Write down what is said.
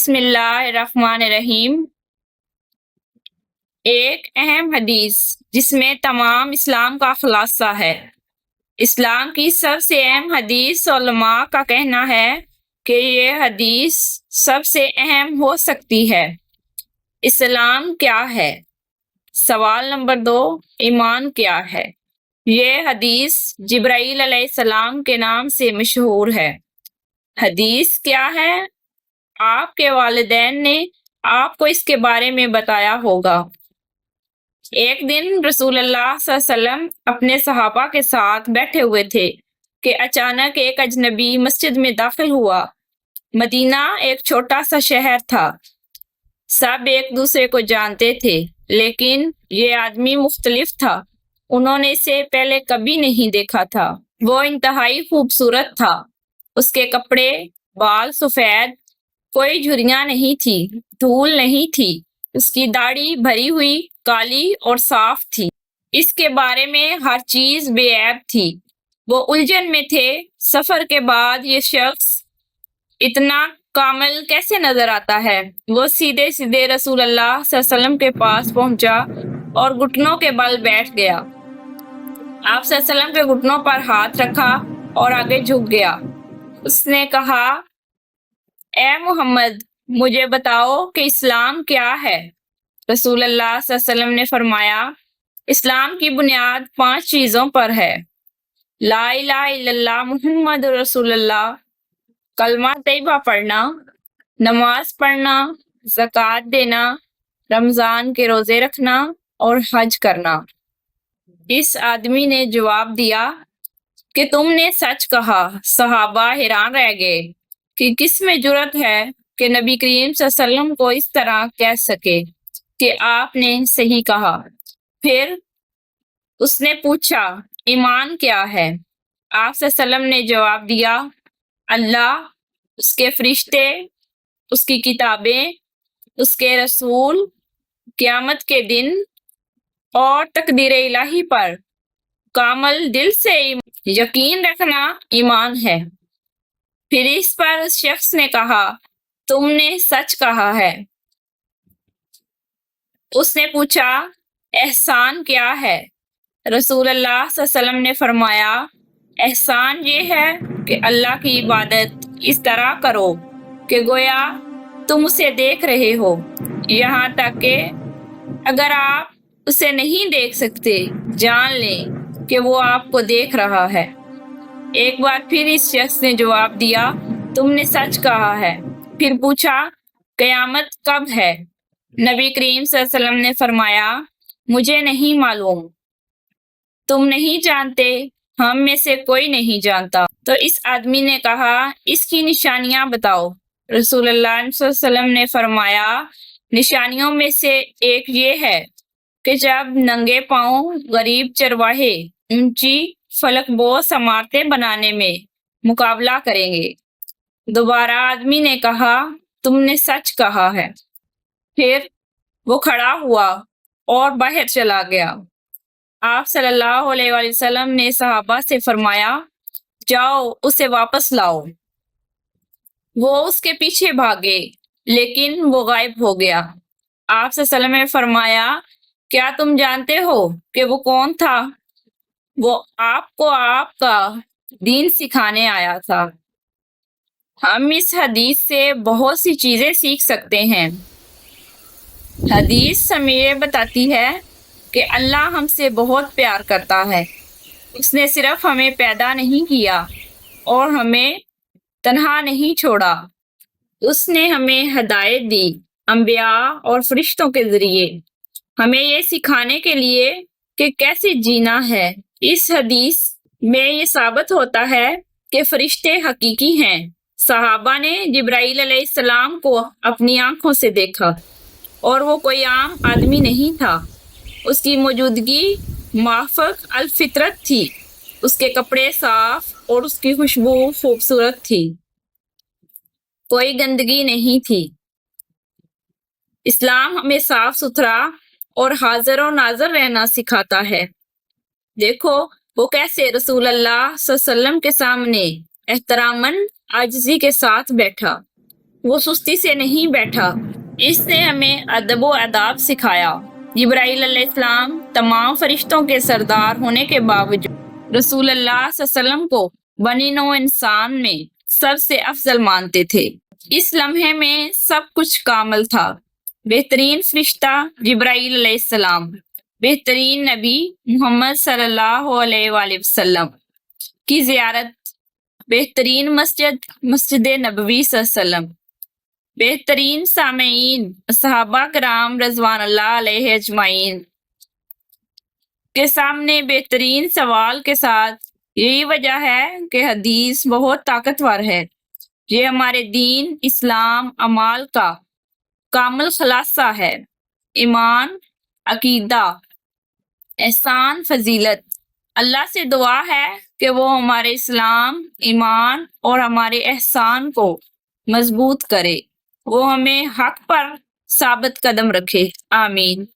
بسم اللہ الرحمن الرحیم۔ ایک اہم حدیث جس میں تمام اسلام کا خلاصہ ہے۔ اسلام کی سب سے اہم حدیث علماء کا کہنا ہے کہ یہ حدیث سب سے اہم ہو سکتی ہے۔ اسلام کیا ہے؟ سوال نمبر 2، ایمان کیا ہے؟ یہ حدیث جبرائیل علیہ السلام کے نام سے مشہور ہے۔ حدیث کیا ہے؟ آپ کے والدین نے آپ کو اس کے بارے میں بتایا ہوگا۔ ایک دن رسول اللہ صلی اللہ علیہ وسلم اپنے صحابہ کے ساتھ بیٹھے ہوئے تھے کہ اچانک ایک اجنبی مسجد میں داخل ہوا۔ مدینہ ایک چھوٹا سا شہر تھا، سب ایک دوسرے کو جانتے تھے، لیکن یہ آدمی مختلف تھا۔ انہوں نے اسے پہلے کبھی نہیں دیکھا تھا۔ وہ انتہائی خوبصورت تھا۔ اس کے کپڑے، بال سفید، کوئی جھریاں نہیں تھی، دھول نہیں تھی۔ اس کی داڑھی بھری ہوئی، کالی اور صاف تھی۔ اس کے بارے میں ہر چیز بے عیب تھی۔ وہ الجھن میں تھے، سفر کے بعد یہ شخص اتنا کامل کیسے نظر آتا ہے؟ وہ سیدھے رسول اللہ صلی اللہ علیہ وسلم کے پاس پہنچا اور گھٹنوں کے بل بیٹھ گیا۔ آپ صلی اللہ علیہ وسلم کے گھٹنوں پر ہاتھ رکھا اور آگے جھک گیا۔ اس نے کہا، اے محمد، مجھے بتاؤ کہ اسلام کیا ہے؟ رسول اللہ صلی اللہ علیہ وسلم نے فرمایا، اسلام کی بنیاد 5 چیزوں پر ہے۔ لا الہ الا اللہ محمد رسول اللہ، کلمہ طیبہ پڑھنا، نماز پڑھنا، زکوٰۃ دینا، رمضان کے روزے رکھنا اور حج کرنا۔ اس آدمی نے جواب دیا کہ تم نے سچ کہا۔ صحابہ حیران رہ گئے کہ کس میں جرأت ہے کہ نبی کریم صلی اللہ علیہ وسلم کو اس طرح کہہ سکے کہ آپ نے صحیح کہا۔ پھر اس نے پوچھا، ایمان کیا ہے؟ آپ صلی اللہ علیہ وسلم نے جواب دیا، اللہ، اس کے فرشتے، اس کی کتابیں، اس کے رسول، قیامت کے دن اور تقدیر الہی پر کامل دل سے یقین رکھنا ایمان ہے۔ پھر اس پر اس شخص نے کہا، تم نے سچ کہا ہے۔ اس نے پوچھا، احسان کیا ہے؟ رسول اللہ صلی اللہ علیہ وسلم نے فرمایا، احسان یہ ہے کہ اللہ کی عبادت اس طرح کرو کہ گویا تم اسے دیکھ رہے ہو، یہاں تک کہ اگر آپ اسے نہیں دیکھ سکتے، جان لیں کہ وہ آپ کو دیکھ رہا ہے۔ ایک بار پھر اس شخص نے جواب دیا، تم نے سچ کہا ہے۔ پھر پوچھا، قیامت کب ہے؟ نبی کریم صلی اللہ علیہ وسلم نے فرمایا، مجھے نہیں معلوم، تم نہیں جانتے، ہم میں سے کوئی نہیں جانتا۔ تو اس آدمی نے کہا، اس کی نشانیاں بتاؤ۔ رسول اللہ صلی اللہ علیہ وسلم نے فرمایا، نشانیوں میں سے ایک یہ ہے کہ جب ننگے پاؤں غریب چرواہے اونچی فلک بوس عمارتیں بنانے میں مقابلہ کریں گے۔ دوبارہ آدمی نے کہا، تم نے سچ کہا ہے۔ پھر وہ کھڑا ہوا اور باہر چلا گیا۔ آپ صلی اللہ علیہ وآلہ وسلم نے صحابہ سے فرمایا، جاؤ اسے واپس لاؤ۔ وہ اس کے پیچھے بھاگے، لیکن وہ غائب ہو گیا۔ آپ صلی اللہ علیہ وسلم نے فرمایا، کیا تم جانتے ہو کہ وہ کون تھا؟ وہ آپ کو آپ کا دین سکھانے آیا تھا۔ ہم اس حدیث سے بہت سی چیزیں سیکھ سکتے ہیں۔ حدیث ہمیں یہ بتاتی ہے کہ اللہ ہم سے بہت پیار کرتا ہے۔ اس نے صرف ہمیں پیدا نہیں کیا اور ہمیں تنہا نہیں چھوڑا، اس نے ہمیں ہدایت دی، انبیاء اور فرشتوں کے ذریعے، ہمیں یہ سکھانے کے لیے کہ کیسے جینا ہے۔ اس حدیث میں یہ ثابت ہوتا ہے کہ فرشتے حقیقی ہیں۔ صحابہ نے جبرائیل علیہ السلام کو اپنی آنکھوں سے دیکھا اور وہ کوئی عام آدمی نہیں تھا۔ اس کی موجودگی موافق الفطرت تھی، اس کے کپڑے صاف اور اس کی خوشبو خوبصورت تھی، کوئی گندگی نہیں تھی۔ اسلام ہمیں صاف ستھرا اور حاضر و ناظر رہنا سکھاتا ہے۔ دیکھو وہ کیسے رسول اللہ صلی اللہ علیہ وسلم کے سامنے احتراماً عاجزی کے ساتھ بیٹھا۔ وہ سستی سے نہیں بیٹھا، اس نے ہمیں ادب و آداب سکھایا۔ جبرائیل علیہ السلام تمام فرشتوں کے سردار ہونے کے باوجود رسول اللہ صلی اللہ علیہ وسلم کو بنی نوع انسان میں سب سے افضل مانتے تھے۔ اس لمحے میں سب کچھ کامل تھا۔ بہترین فرشتہ جبرائیل علیہ السلام، بہترین نبی محمد صلی اللہ علیہ وآلہ وسلم کی زیارت، بہترین مسجد مسجد نبوی صلی اللہ علیہ وسلم، بہترین سامعین صحابہ کرام رضوان اللہ علیہ اجمعین کے سامنے بہترین سوال کے ساتھ یہی وجہ ہے کہ حدیث بہت طاقتور ہے۔ یہ ہمارے دین اسلام اعمال کا کامل خلاصہ ہے۔ ایمان، عقیدہ، احسان، فضیلت۔ اللہ سے دعا ہے کہ وہ ہمارے اسلام، ایمان اور ہمارے احسان کو مضبوط کرے، وہ ہمیں حق پر ثابت قدم رکھے، آمین۔